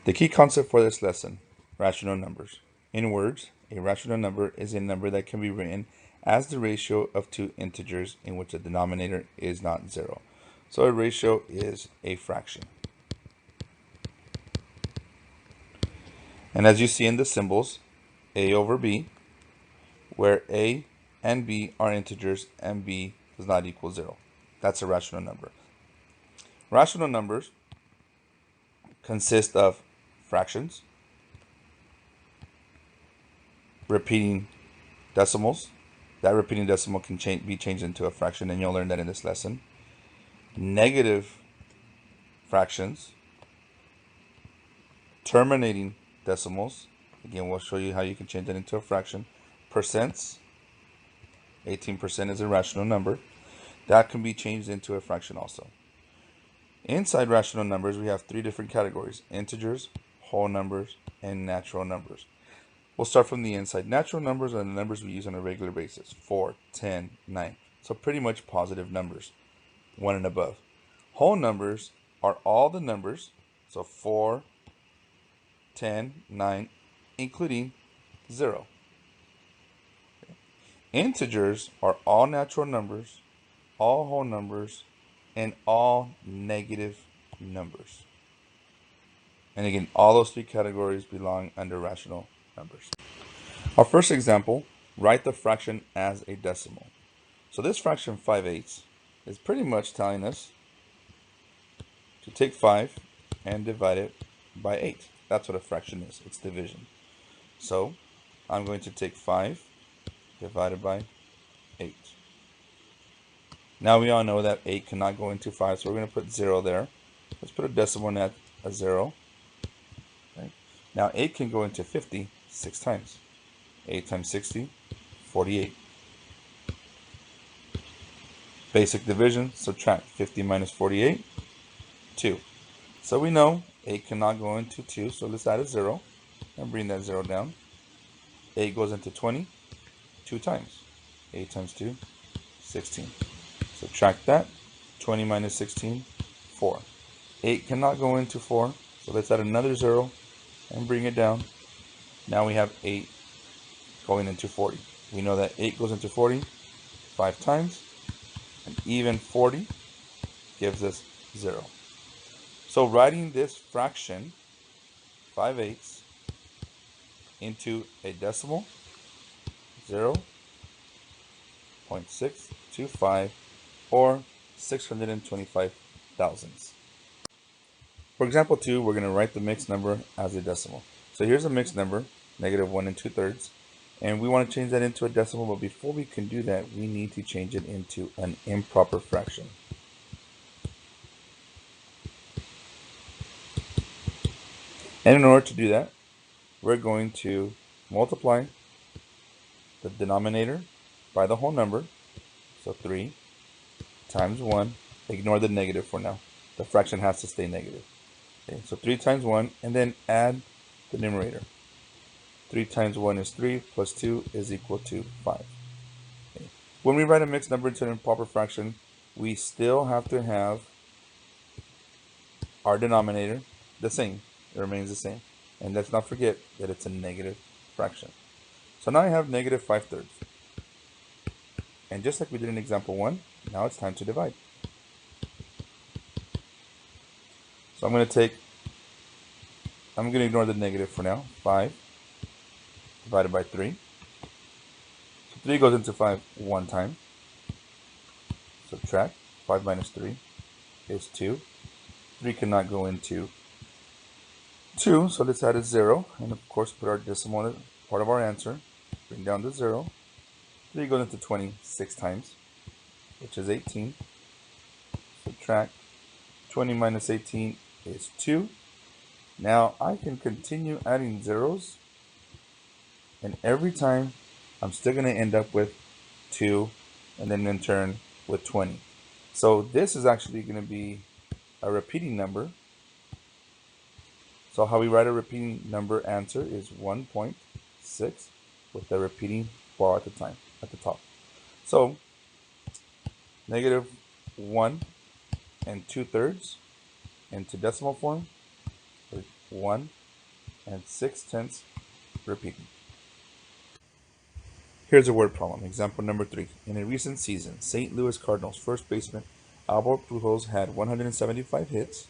The key concept for this lesson, rational numbers. In words, a rational number is a number that can be written as the ratio of two integers in which the denominator is not zero. So a ratio is a fraction. And as you see in the symbols, a over b, where a and b are integers and b does not equal 0. That's a rational number. Rational numbers consist of fractions, repeating decimals. That repeating decimal can be changed into a fraction, and you'll learn that in this lesson. Negative fractions, terminating decimals. Again, we'll show you how you can change that into a fraction. Percents. 18% is a rational number. That can be changed into a fraction also. Inside rational numbers, we have three different categories: integers, whole numbers, and natural numbers. We'll start from the inside. Natural numbers are the numbers we use on a regular basis: 4, 10, 9. So pretty much positive numbers, 1 and above. Whole numbers are all the numbers, so 4, 10, 9, including 0. Okay. Integers are all natural numbers, all whole numbers, and all negative numbers. And again, all those three categories belong under rational numbers. Our first example, write the fraction as a decimal. So this fraction 5/8 is pretty much telling us to take 5 and divide it by 8. That's what a fraction is. It's division. So I'm going to take 5 divided by 8. Now we all know that 8 cannot go into 5, so we're going to put 0 there. Let's put a decimal at a 0. Okay. Now 8 can go into 50 6 times. 8 times 60, 48. Basic division, subtract 50 minus 48, 2. So we know 8 cannot go into 2, so let's add a 0 and bring that 0 down. 8 goes into 20 2 times. 8 times 2, 16. Subtract that. 20 minus 16, 4. 8 cannot go into 4, so let's add another 0 and bring it down. Now we have 8 going into 40. We know that 8 goes into 40 5 times, and even 40 gives us 0. So writing this fraction, 5/8, into a decimal, 0.625, or 625 thousandths. For example 2, we're going to write the mixed number as a decimal. So here's a mixed number, -1 2/3, and we want to change that into a decimal, but before we can do that, we need to change it into an improper fraction. And in order to do that, we're going to multiply the denominator by the whole number, so 3 times 1, ignore the negative for now, the fraction has to stay negative. Okay, so 3 times 1, and then add the numerator. 3 times 1 is 3, plus 2 is equal to 5. Okay. When we write a mixed number into an improper fraction, we still have to have our denominator the same. It remains the same. And let's not forget that it's a negative fraction. So now I have -5/3. And just like we did in example 1, now it's time to divide. So I'm going to ignore the negative for now. 5 divided by 3. So 3 goes into 5 one time. Subtract. 5 minus 3 is 2. 3 cannot go into 2, so let's add a 0. And of course put our decimal part of our answer. Bring down the 0. 3 goes into 20 6 times, which is 18. Subtract. 20 minus 18 is 2. Now I can continue adding zeros, and every time I'm still going to end up with 2, and then in turn with 20. So this is actually going to be a repeating number. So how we write a repeating number answer is 1.6 with the repeating bar at the top. So -1 2/3 into decimal form, or 1 and 6/10 repeating. Here's a word problem. Example number 3. In a recent season, St. Louis Cardinals first baseman Albert Pujols had 175 hits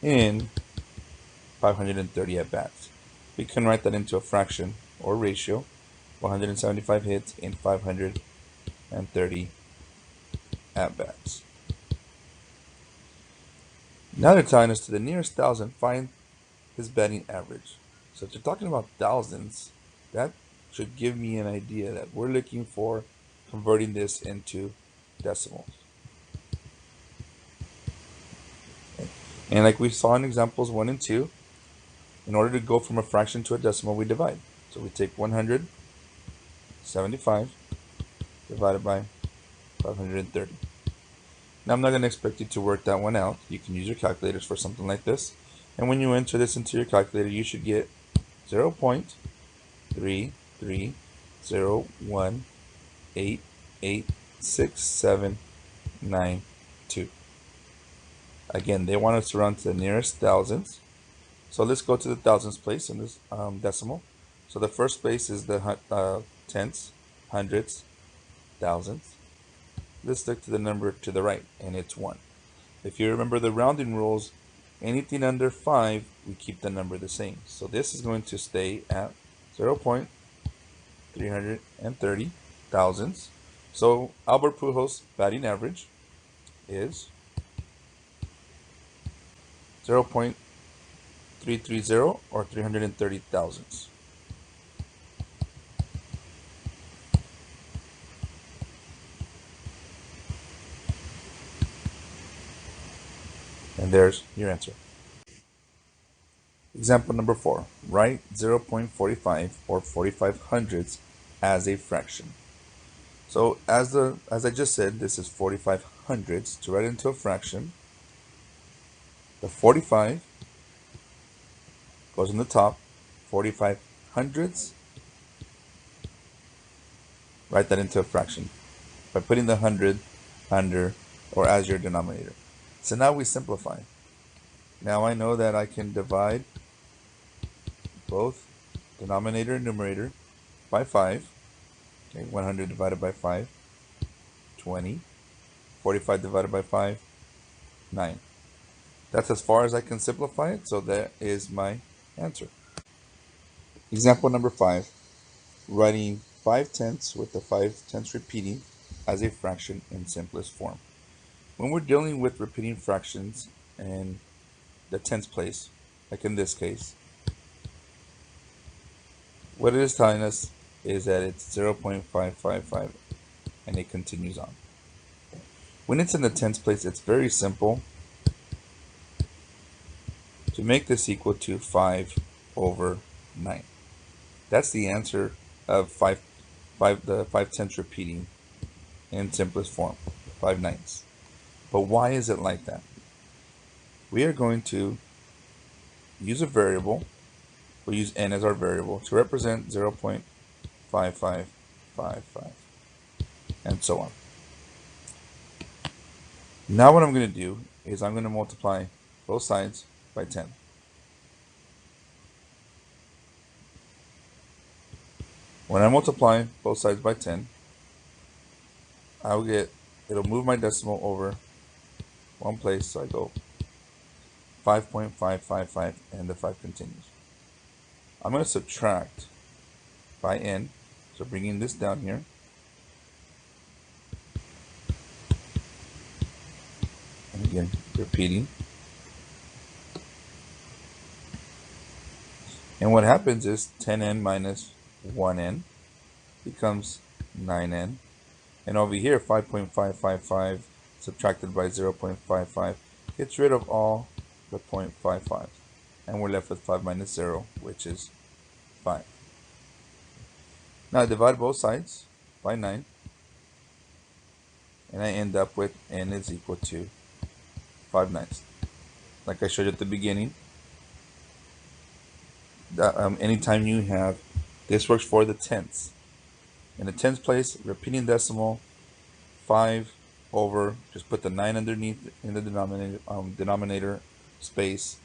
in 530 at-bats. We can write that into a fraction or ratio. 175 hits in 530 at-bats. Now they're telling us to the nearest thousand, find his batting average. So if you're talking about thousands, that should give me an idea that we're looking for converting this into decimals. And like we saw in examples 1 and 2, in order to go from a fraction to a decimal, we divide. So we take 175 divided by 530. Now I'm not going to expect you to work that one out. You can use your calculators for something like this. And when you enter this into your calculator, you should get 0.3301886792. Again, they want us to round to the nearest thousands. So let's go to the thousands place in this decimal. So the first place is the tenths, hundreds, thousands. Let's look to the number to the right, and it's 1. If you remember the rounding rules, anything under 5, we keep the number the same. So this is going to stay at 0.330 thousandths. So Albert Pujols' batting average is 0.330 or 330 thousandths. And there's your answer. Example number 4. Write 0.45 or 45 hundredths as a fraction. So as I just said, this is 45 hundredths. To write into a fraction, the 45 goes on the top, 45 hundredths. Write that into a fraction by putting the 100 under or as your denominator. So now we simplify. Now I know that I can divide both denominator and numerator by 5. Okay, 100 divided by 5, 20. 45 divided by 5, 9. That's as far as I can simplify it, so that is my answer. Example number 5. Writing 5/10 with the 5/10 repeating as a fraction in simplest form. When we're dealing with repeating fractions in the tenths place, like in this case, what it is telling us is that it's 0.555 and it continues on. When it's in the tenths place, it's very simple to make this equal to 5 over 9. That's the answer of the 5/10 repeating in simplest form, 5/9. But why is it like that? We are going to use a variable. We'll use n as our variable to represent 0.5555 and so on. Now what I'm going to do is I'm going to multiply both sides by 10. When I multiply both sides by 10, it'll move my decimal over one place, so I go 5.555 and the 5 continues. I'm going to subtract by n, so bringing this down here. And again, repeating. And what happens is 10n minus 1n becomes 9n. And over here, 5.555 subtracted by 0.55 gets rid of all the 0.55. And we're left with 5 minus 0, which is 5. Now I divide both sides by 9. And I end up with n is equal to 5/9. Like I showed you at the beginning, that anytime you have, this works for the tenths. In the tenths place, repeating decimal, 5 over, just put the 9 underneath in the denominator, space.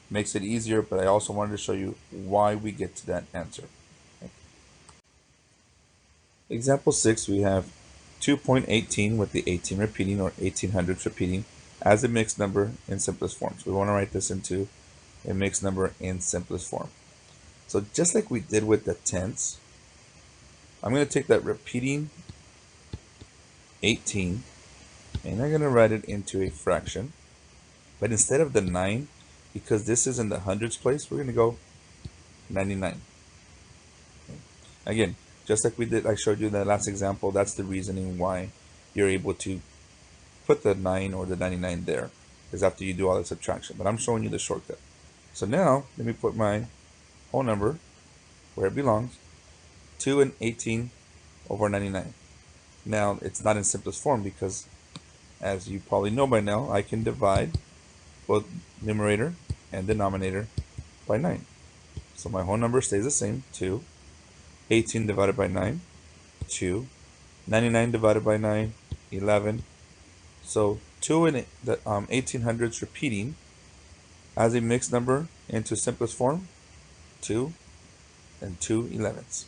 Makes it easier, but I also wanted to show you why we get to that answer. Okay. Example 6, we have 2.18 with the 18 repeating, or 1800s repeating, as a mixed number in simplest form. So we want to write this into a mixed number in simplest form. So just like we did with the tens, I'm going to take that repeating 18 and I'm going to write it into a fraction. But instead of the 9, because this is in the hundreds place, we're going to go 99. Okay. Again, just like we did, I showed you in the last example, that's the reasoning why you're able to put the 9 or the 99 there, is after you do all the subtraction. But I'm showing you the shortcut. So now, let me put my whole number where it belongs, 2 and 18 over 99. Now, it's not in simplest form because, as you probably know by now, I can divide both numerator and denominator by 9. So my whole number stays the same, 2. 18 divided by 9, 2. 99 divided by 9, 11. So 2 and the 1800s repeating as a mixed number into simplest form, 2 and 2 11ths.